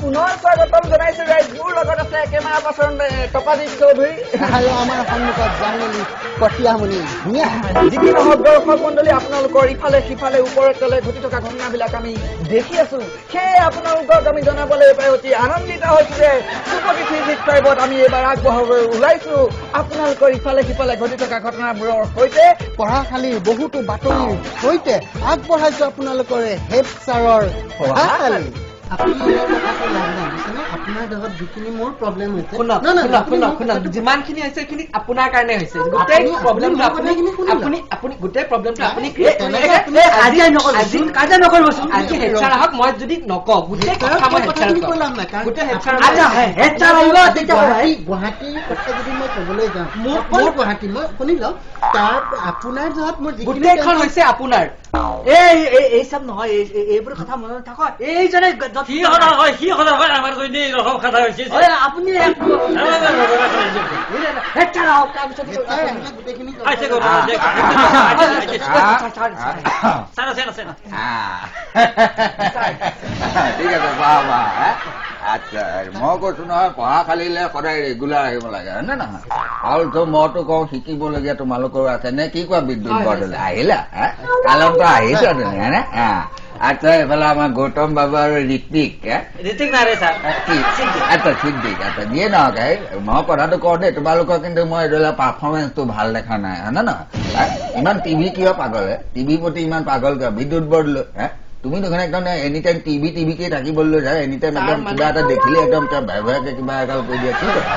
পুনৰ স্বাগতম জনাইছো গাইজ মোৰ লগত আছে কেমেৰা পাৰ্চন টপাদীপ চৌধুৰী আৰু আমাৰ সন্মুখত জাৰ্নেলিষ্ট কটীয়ামণি ভূঞা যি কি নহওক দৰ্শক মণ্ডলী আপোনালোকৰ ইফালে সিফালে ওপৰে তলে ঘটি থকা ঘটনাবিলাক আমি দেখি আছো সেয়ে আপোনালোকক আমি জনাবলৈ পাই অতি আনন্দিত হৈছো যে চুপতি 365ত আমি এইবাৰ আগবঢ়াবলৈ ওলাইছো আপোনালোকৰ ইফালে সিফালে ঘটি থকা ঘটনাবোৰৰ সৈতে পঢ়াশালীৰ বহুতো বাতৰিৰ সৈতে আগবঢ়াইছো আপোনালোকৰ হেপচাৰৰ পঢ়াশালী আপোনাৰ দেহত যিখিনি মোৰ প্ৰব্লেম হৈছে যিমানখিনি হৈছে সেইখিনি আপোনাৰ কাৰণে হৈছে গোটেই প্ৰব্লেমটো আপুনি গোটেই প্ৰব্লেমটো আপুনি কাজিয়া নকৰিবচোন আজি হেডছাৰ আহক মই যদি নকওঁ গোটেই কথা মই গুৱাহাটীৰ কথা যদি মই ক'বলৈ যাওঁ মোৰ গুৱাহাটী মই শুনি লওক তাৰ আপোনাৰ দেহত মোৰ গোটেইখন হৈছে আপোনাৰ এই চব নহয় এইবোৰ কথা মনত থাকক এইজনে কি কথা হয় কি কথা হয় আমাৰ যদি ৰকম কথা হৈছে আপুনি ঠিক আছে বাহ বাহ আচ্ছা মই কৈছো নহয় পঢ়াশালীলে সদায় ৰেগুলাৰ আহিব লাগে হয় নে নহয় আৰু মইতো কওঁ শিকিবলগীয়া তোমালোকৰো আছে নে কি কোৱা বিদ্যুৎ বৰদলৈ আহিলা কালতো আহিছা তুমি হয়নে আচ্ছা এইফালে আমাৰ গৌতম বাবু আৰু ঋত্বিক আচ্ছা সিদ্দিক আচ্ছা দিয়ে নহওক মই কথাটো কওঁ দেই তোমালোকৰ কিন্তু মই এইদৰে পাৰফৰ্মেঞ্চটো ভাল দেখা নাই হয় নে নহয় ইমান টিভি কিয় পাগল টিভিৰ প্ৰতি ইমান পাগল কিয় বিদ্যুৎ বৰদলৈ তুমি দেখোন একদম এনি টাইম টিভিকে থাকিবলৈ যায় এনি টাইম একদম কিবা এটা দেখিলে একদম ভয়াকে কিবা এগাল কৰি দিয়ে কি কথা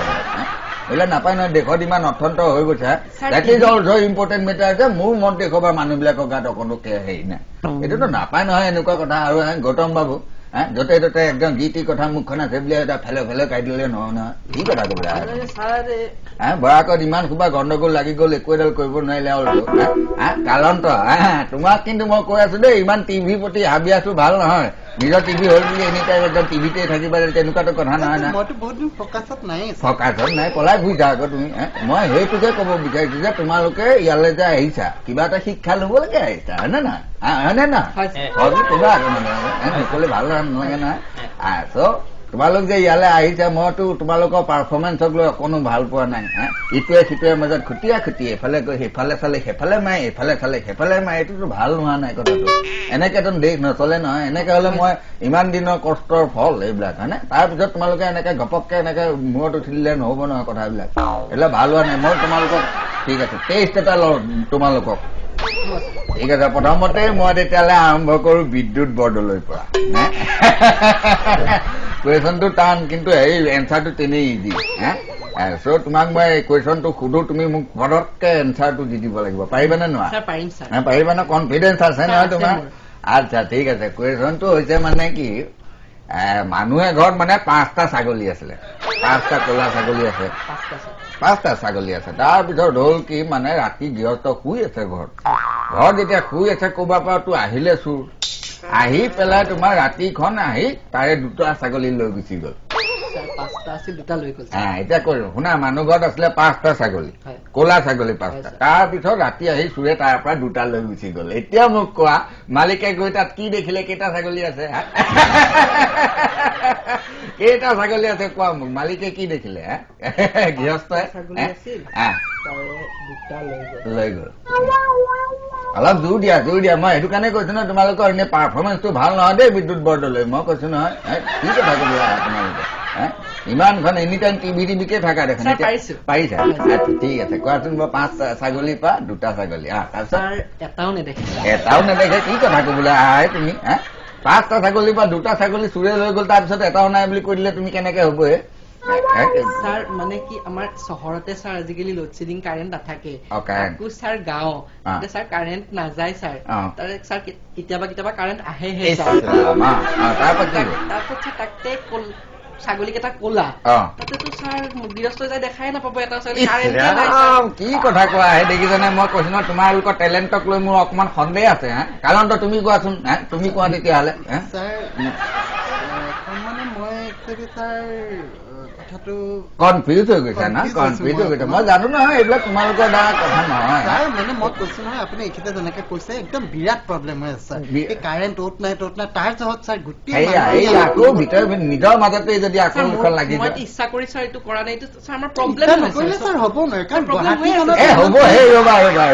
এইবিলাক নাপায় নহয় দেশত ইমান অত্যন্ত হৈ গৈছে that is also important matter যে মোৰ মন দেখুৱাবা মানুহবিলাকৰ গাত অকণো হেৰি নাই এইটোতো নাপায় নহয় এনেকুৱা কথা আৰু গৌতম বাবু য'তে ত'তে একদম যি টি কথা মুখখন আছে বুলি এটা ফেলে কাঢ়ি দিলে নহয় নহয় কি কথা ক'বলৈ বৰাকত ইমান সোপা গণ্ডগোল লাগি গ'ল একো এডাল কৰিব নোৱাৰিলে অলটো কাৰণত তোমাক কিন্তু মই কৈ আছো দেই ইমান টিভিৰ প্ৰতি হাবিয়াছো ভাল নহয় নিজৰ টিভি হ'ল বুলি এনি টাইম একদম টিভিতে থাকিবা তেনেকুৱাতো কথা নহয় না ফকাছত নাই পলাই ঘূৰিছা আকৌ তুমি মই সেইটোকে ক'ব বিচাৰিছো যে তোমালোকে ইয়ালৈ যে আহিছা কিবা এটা শিক্ষা ল'বলৈকে আহিছা হয়নে নহয় হয়নে নহয় কিবা মানে নক'লে ভাল নালাগে নহয় তোমালোক যে ইয়ালৈ আহিছা মইতো তোমালোকৰ পাৰফৰ্মেঞ্চক লৈ অকণো ভাল পোৱা নাই ইটোৱে সিটোৱে মাজত খুটিয়া এফালে গৈ সেইফালে চালে সেইফালে মাৰে এইফালে চালে সেইফালে মাৰে এইটোতো ভাল হোৱা নাই কথাটো এনেকেতো দেশ নচলে নহয় এনেকে হলে মই ইমান দিনৰ কষ্টৰ ফল এইবিলাক হয়নে তাৰপিছত তোমালোকে এনেকে ঘপককে এনেকে মূৰত উঠি দিলে নহ'ব নহয় কথাবিলাক এইবিলাক ভাল হোৱা নাই মই তোমালোকক ঠিক আছে টেষ্ট এটা লওঁ তোমালোকক ঠিক আছে প্ৰথমতে মই তেতিয়াহ'লে আৰম্ভ কৰো বিদ্যুৎ বৰদলৈৰ পৰা কুৱেশ্যনটো টান কিন্তু এনচাৰটো তেনেই ইজি চ' তোমাক মই কুৱেশ্যনটো সুধো তুমি মোক পটককে এনচাৰটো দি দিব লাগিব পাৰিবানে নোৱাৰা পাৰিবা ন কনফিডেঞ্চ আছে নহয় তোমাৰ আচ্ছা ঠিক আছে কুৱেশ্যনটো হৈছে মানে কি মানুহে ঘৰত মানে 5টা ছাগলী আছিলে 5টা ক'লা ছাগলী আছে 5টা ছাগলী আছে তাৰপিছত হ'ল কি মানে ৰাতি গৃহস্থ শুই আছে ঘৰত যেতিয়া শুই আছে ক'ৰবাৰ পৰাতো আহিলে চোৰ আহি পেলাই তোমাৰ ৰাতিখন আহি তাৰে 2টা ছাগলী লৈ গুচি গ'ল এতিয়া কৈ শুনা মানুহ ঘৰত আছিলে 5টা ছাগলী ক'লা ছাগলী 5টা তাৰপিছত ৰাতি আহি চোৰে তাৰ পৰা 2টা লৈ গুচি গ'ল এতিয়া মোক কোৱা মালিকে গৈ তাত কি দেখিলে কেইটা ছাগলী আছে কেইটা ছাগলী আছে কোৱা মোক মালিকে কি দেখিলে গৃহস্থই লৈ গ'ল অলপ জোৰ দিয়া মই সেইটো কাৰণে কৈছো নহয় তোমালোকৰ এনে পাৰফৰ্মেঞ্চটো ভাল নহয় দেই বিদ্যুৎ বৰদলৈ মই কৈছো নহয় কি কথা ক'ব তোমালোকে ইমানখন এনি টাইম টিভিকে থাকা দেখোন পাৰিছা ঠিক আছে কোৱাচোন মই 5টা ছাগলীৰ পৰা 2টা ছাগলী তাৰপিছত এটাও নেদেখে কি কথা ক'বলৈ আহে তুমি 5টা ছাগলীৰ পৰা 2টা ছাগলী চোৰে লৈ গ'ল তাৰপিছত এটাও নাই বুলি কৈ দিলে তুমি কেনেকে হ'ব স্যার মানে কি আমার শহরতে স্যার আজিকালি লোডশেডিং কারেন্ট নাথাকে আকু স্যার গাঁও স্যার কারেন্ট না যায় স্যার তার স্যার কেতিয়াবা কারেন্ট আহে হে স্যার তারপর তাকতে ছাগলী কেইটা ক'লা তাতেতো স্যার গৃহস্থ যায় দেখাই নাপাব এটা কি কথা কোৱা দেখিছানে মই কৈছো ন তোমালোকৰ টেলেণ্টক লৈ মোৰ অকমান সন্দেহ আছে কাৰণটো তুমি কোৱাচোন তুমি কোৱা তেতিয়াহ'লে মানে মই একচুৱেলি স্যাৰ কথাটো কনফিউজ হৈ গৈছা না কনফিউজ হৈ গৈছা মই জানো নহয় এইবিলাক তোমালোকৰ দ্বাৰা কথা নহয় ছাৰ মানে মই কৈছো নহয় আপুনি এইখিনিতে যেনেকে কৈছে একদম বিৰাট প্ৰব্লেম হৈ আছে এই কাৰেণ্ট অ'ত নাই তাৰ জহত ছাৰ গোটেই এই আকৌ ভিতৰে নিজৰ মাজতে যদি আকৌ উখন লাগি মই ইচ্ছা কৰি ছাৰ এইটো কৰা নাই এইটো ছাৰ আমাৰ প্ৰব্লেম নকৰিলে ছাৰ হ'ব নোৱাৰে কাৰণ হ'ব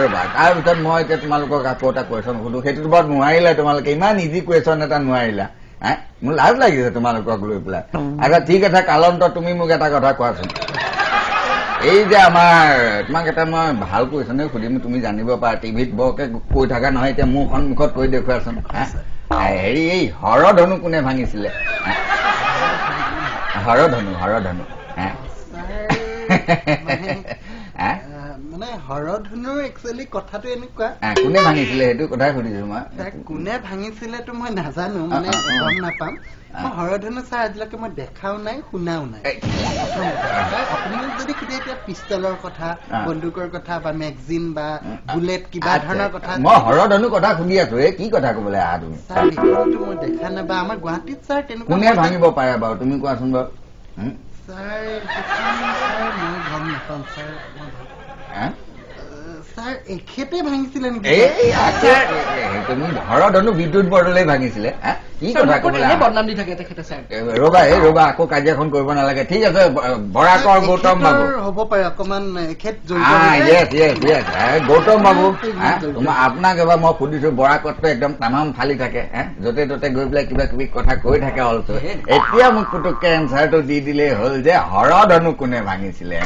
ৰবা তাৰপিছত মই এতিয়া তোমালোকক আকৌ এটা কুৱেশ্যন সুধো সেইটো বৰ নোৱাৰিলা তোমালোকে ইমান ইজি কুৱেশ্যন এটা নোৱাৰিলা মোৰ লাজ লাগিছে তোমালোকক লৈ পেলাই আচ্ছা ঠিক আছে কালন্ত তুমি মোক এটা কথা কোৱাচোন এই যে আমাৰ তোমাক এটা মই ভাল কুৱেশ্যনে সুধিম তুমি জানিব পাৰা টিভিত বৰকে কৈ থকা নহয় এতিয়া মোৰ সন্মুখত কৈ দেখুৱাচোন হেৰি এই হৰধনু কোনে ভাঙিছিলে হৰধনু মানে হৰধনুৰ একচুৱেলি কথাটো এনেকুৱা কোনে ভাঙিছিলে সেইটো কথাই সুধিছো মই কোনে ভাঙিছিলেতো মই নাজানো মানে গম নাপাম মই হৰধনু ছাৰ আজিলৈকে মই দেখাও নাই শুনাও নাই আপুনি যদি সুধে এতিয়া পিষ্টলৰ কথা বন্দুকৰ কথা বা মেগজিন বা বুলেট কিবা ধৰণৰ কথা মই হৰধনু কথা সুধি আছো এই কি কথা কবলৈ আহা তুমি ছাৰ সেইটোতো মই দেখা নাই বা আমাৰ গুৱাহাটীত ছাৰ তেনেকুৱা কোনে ভাঙিব পাৰে বাৰু তুমি কোৱাচোন বাৰু ছাৰ মই গম নাপাম ছাৰ ছাৰ এখেতে ভাঙিছিলে নেকি তুমি হৰধনু বিদ্যুৎ বৰদলৈ ভাঙিছিলে কি কথা কবলৈ বদনাম দি থাকে তেখেতে ছাৰ ৰবা আকৌ কাজিয়াখন কৰিব নালাগে ঠিক আছে বৰাকৰ গৌতম বাবু হ'ব পাৰে অকমান এখেত গৌতম বাবু আপোনাক এবাৰ মই সুধিছো বৰাকতটো একদম তামাম ফালি থাকে য'তে ত'তে গৈ পেলাই কিবা কিবি কথা কৈ থাকে অলটো এতিয়া মোক পুতুককে এনচাৰটো দি দিলেই হ'ল যে হৰধনু কোনে ভাঙিছিলে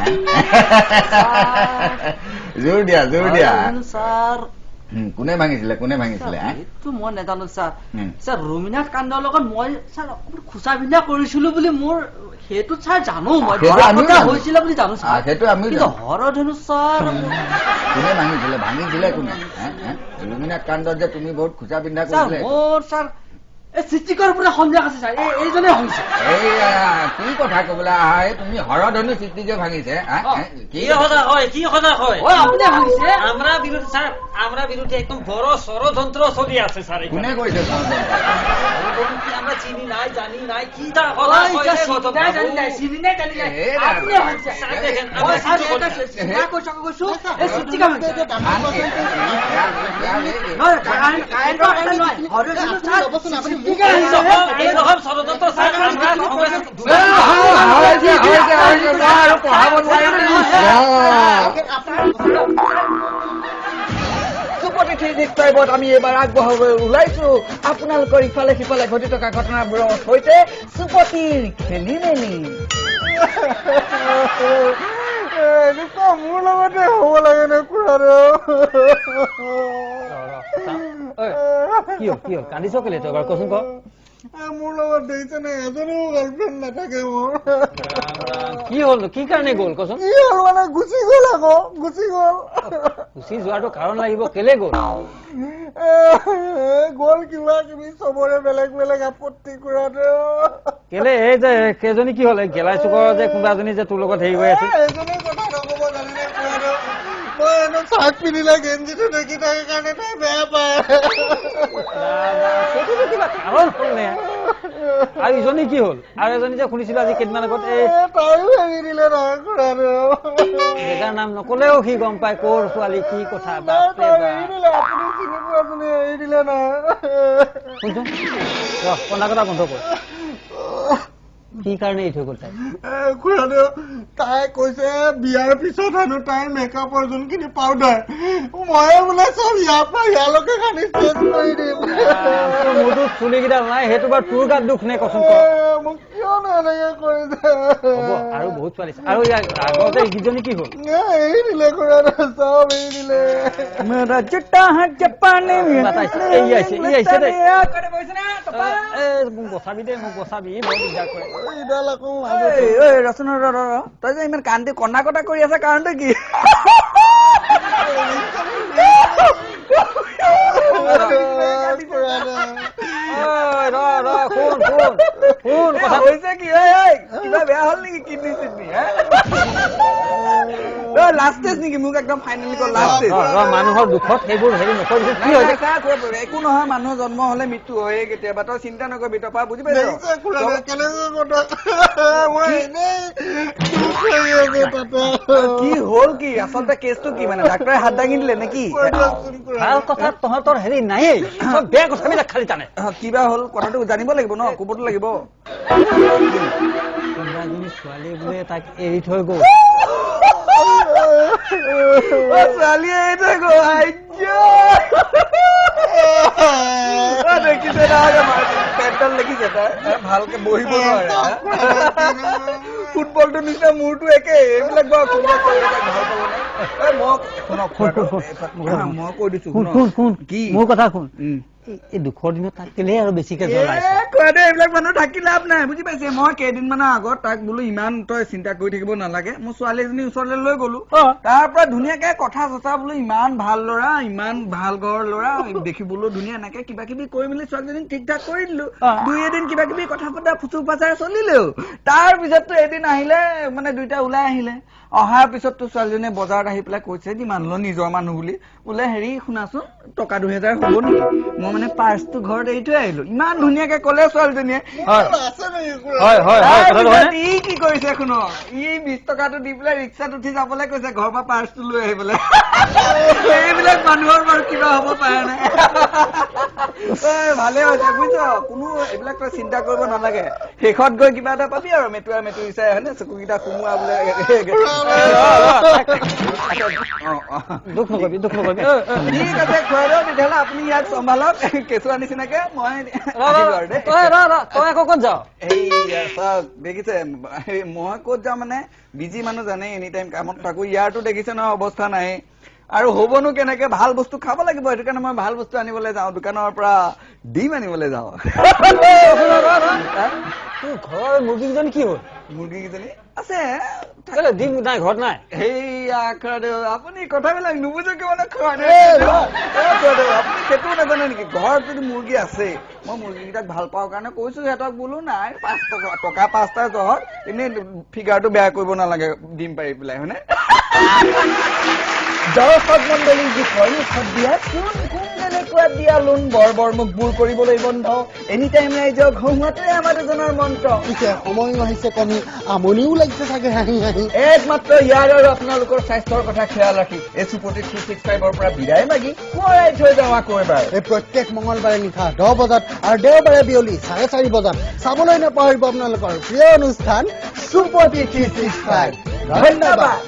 জোৰ দিয়া ছাৰ কোনে ভাঙিছিলে এইটো মই নাজানো ছাৰ ৰবীনাথ কাণ্ডৰ লগত মই ছাৰ খোচা বিন্ধা কৰিছিলো বুলি মোৰ সেইটো ছাৰ জানো মই হৈছিলে বুলি জানো ছাৰ সেইটো আমি হৰধনু ছাৰ কোনে ভাঙিছিলে কোনে ৰবীনাথ কাণ্ডত যে তুমি বহুত খোচা বিন্ধা কৰিছিলে মোৰ ছাৰ চিঠিকৰ পৰা সন্দেহ আছে ছাৰ এইজনে ভাঙিছে কি কথা কবলৈ আহা তুমি হৰধনু চিঠি যে ভাঙিছে কি কথা হয় আপুনি ভাঙিছে আমরা বিরুদ্ধে একদম বড় ষড়যন্ত্র চলি আছে স্যার কোনে কৈছে আমরা চিনি নাই জানি নাই কি এইরকম ষড়যন্ত্র স্যার আমি এবাৰ আগবঢ়াবলৈ ওলাইছো আপোনালোকৰ ইফালে সিফালে ঘটি থকা ঘটনাবোৰৰ সৈতে চুপতিৰ খেলি মেলি এনেকুৱা মোৰ লগতে হ'ব লাগে নে কি হ'ল কান্দিছ কেলে তই কচোন ক মোৰ লগত দেখিছে নে এজনো গাৰ্লফ্ৰেণ্ড নাথাকে মোৰ কি হ'ল কি কাৰণে গ'ল কচোন কি হ'ল মানে গুচি গ'ল আকৌ গুচি যোৱাটো কাৰণ লাগিব কেলে গ'ল কিবা কিবি চবৰে বেলেগ বেলেগ আপত্তি কৰাটো কেলে এই যে কেইজনী কি হ'ল গেলাই চুকৰ যে কোনোবা এজনী যে তোৰ লগত হেৰি হৈ আছে এজনী কথা নক'ব জানিনে মই এনে চাৰ্ট পিন্ধিলে গেঞ্জিটো দেখি থাকে কাৰণে তাই বেয়া পায় কিবা কাৰণ হ'ল নে আৰু ইজনী কি হ'ল আৰু এজনী যে শুনিছিলো আজি কেইদিনমান আগত তাইও এৰি দিলে নহয় খুৰাটো জেগাৰ নাম নকলেও সি গম পায় ক'ৰ ছোৱালী কি কথা আপুনি চিনি পোৱাজনী এৰি দিলে নহয় শুনচোন কন্দা কথা বন্ধ কৰ কি কাৰণে এৰি থৈ গ'ল তাই খুৰাটো তাই কৈছে বিয়াৰ পিছত হেনো তাইৰ মেকআপৰ যোনখিনি পাউডাৰ ময়ে বোলে চব ইয়াৰ পৰা ইয়ালৈকে খানি চেঞ্জ কৰি দিম মোৰতো চুলিকেইডাল নাই সেইটো বাৰু তোৰ গাত দুখ নে কচোন মোক কিয়নো এনেকে কৰিছে আৰু বহুত ছোৱালী আৰু ইয়াৰ আগতে ইজনী কি হ'ল এৰি দিলে খুৰাটো চব এৰি দিলে মেৰা জুটা হাত জাপানে মোক বচাবি দে মোক বচাবি বৰ দিগদাৰ কৰে ৰচনা তই যে ইমান কান্দি কন্দা কটা কৰি আছে কাৰণটো কি কিবা বেয়া হ'ল নেকি কিডনী চিডনী লাষ্ট ষ্টেজ নেকি মোক একদম ফাইনেলি কল লাষ্ট ষ্টেজ মানুহৰ দুখত সেইবোৰ হেৰি নকৰিবি কি হৈছে একো নহয় মানুহৰ জন্ম হলে মৃত্যু হয়ে কেতিয়াবা তই চিন্তা নকৰিবি তপা বুজি পাইছ কি হ'ল কি আচলতে কেছটো কি মানে ডাক্তৰে হাত দাঙি দিলে নেকি ভাল কথা তহঁতৰ হেৰি নায়েই বেয়া কথাবিলাক খালি টানে কিবা হ'ল কথাটো জানিব লাগিব ন ক'বতো লাগিব কোনোবাজনী ছোৱালী বোলে তাক এৰি থৈ গ'ল ছোৱালীয়ে এৰি থৈ গ'ল দেখিছে পেটডাল দেখিছে তাই ভালকে বহিব নোৱাৰে ফুটবলটো নিচিনা মূৰটো একে এইবিলাক বাৰু কোনোবা ভাল পাব মই কৈ দিছো কি মোৰ কথা শুন এই দুখৰ দিনত তাক কেলে আৰু বেছিকে এইবিলাক মানুহ থাকি লাভ নাই বুজি পাইছে মই কেইদিনমানৰ আগত তাক বোলো ইমান তই চিন্তা কৰি থাকিব নালাগে মোৰ ছোৱালী এজনী ওচৰলৈ লৈ গলো তাৰ পৰা ধুনীয়াকে কথা চথা বোলো ইমান ভাল ল'ৰা ইমান ভাল ঘৰৰ ল'ৰা দেখিবলৈ ধুনীয়া এনেকে কিবা কিবি কৰি মেলি ছোৱালীজনীক ঠিক ঠাক কৰি দিলো দুই এদিন কিবা কিবি কথা পতা ফুচু ফাচাৰ চলিলেও তাৰ পিছততো এদিন আহিলে মানে দুইটা ওলাই আহিলে অহাৰ পিছততো ছোৱালীজনীয়ে বজাৰত আহি পেলাই কৈছে যিমান ল নিজৰ মানুহ বুলি বোলে হেৰি শুনাচোন টকা 2000 হ'ব নেকি মই মানে পাৰ্চটো ঘৰত এৰি থৈ আহিলো ইমান ধুনীয়াকে ক'লে ছোৱালীজনীয়ে ই কি কৰিছে শুনো ই 20 টকাটো দি পেলাই ৰিক্সাত উঠি যাবলৈ কৈছে ঘৰৰ পৰা পাৰ্চটো লৈ আহিবলৈ এইবিলাক মানুহৰ বাৰু কিবা হ'ব পাৰে নাই ভালে হৈছে বুজিছ কোনো এইবিলাক তই চিন্তা কৰিব নালাগে শেষত গৈ কিবা এটা পাবি আৰু মেটুৱা মেটুৰি চাই হয়নে চকুকেইটা সোমোৱা বোলে দুখ নকৰিবি ঠিক আছে খুৱাই দিয়ক তেতিয়াহ'লে আপুনি ইয়াক চম্ভালক কেঁচুৱা নিচিনাকে মই তই আকৌ ক'ত যাৱ চাওক দেখিছে মই ক'ত যাওঁ মানে বিজি মানুহ জানে এনি টাইম কামত থাকো ইয়াৰতো দেখিছে নহয় অৱস্থা নাই আৰু হ'বনো কেনেকে ভাল বস্তু খাব লাগিব সেইটো কাৰণে মই ভাল বস্তু আনিবলৈ যাওঁ দোকানৰ পৰা ডিম আনিবলৈ যাওঁ ঘৰৰ মুৰ্গীকেইজনী কি হ'ল মুৰ্গীকেইজনী আছে ডিম নাই ঘৰত নাই সেইয়া আপুনি কথাবিলাক নুবুজকে মানে আপুনি সেইটো নাজানে নেকি ঘৰত যদি মুৰ্গী আছে মই মুৰ্গীকেইটাক ভাল পাওঁ কাৰণে কৈছো সিহঁতক বোলো নাই 5 টকা 5টা জহত এনেই ফিগাৰটো বেয়া কৰিব নালাগে ডিম পাৰি পেলাই হয়নে দৰ্শক মণ্ডলীৰ বিষয় দিয়া কোন দিয়া লোন বৰ মুখবোৰ কৰিবলৈ বন্ধ এনি টাইম ৰাইজক হহুৱাটোৱে আমাৰ দুজনৰ মন্ত্ৰ সময়ো আহিছে কমি আমনিও লাগিছে চাগে হাঁহি হাঁহি একমাত্ৰ ইয়াৰ আৰু আপোনালোকৰ স্বাস্থ্যৰ কথা খেয়াল ৰাখি এচুপতি 365ৰ পৰা বিদায় মাগি মই থৈ যাওঁ আকৌ এবাৰ এই প্ৰত্যেক মঙলবাৰে নিশা 10 বজাত আৰু দেওবাৰে বিয়লি 4:30 বজাত চাবলৈ নাপাহৰিব আপোনালোকৰ প্ৰিয় অনুষ্ঠান চুপতি 365 ধন্যবাদ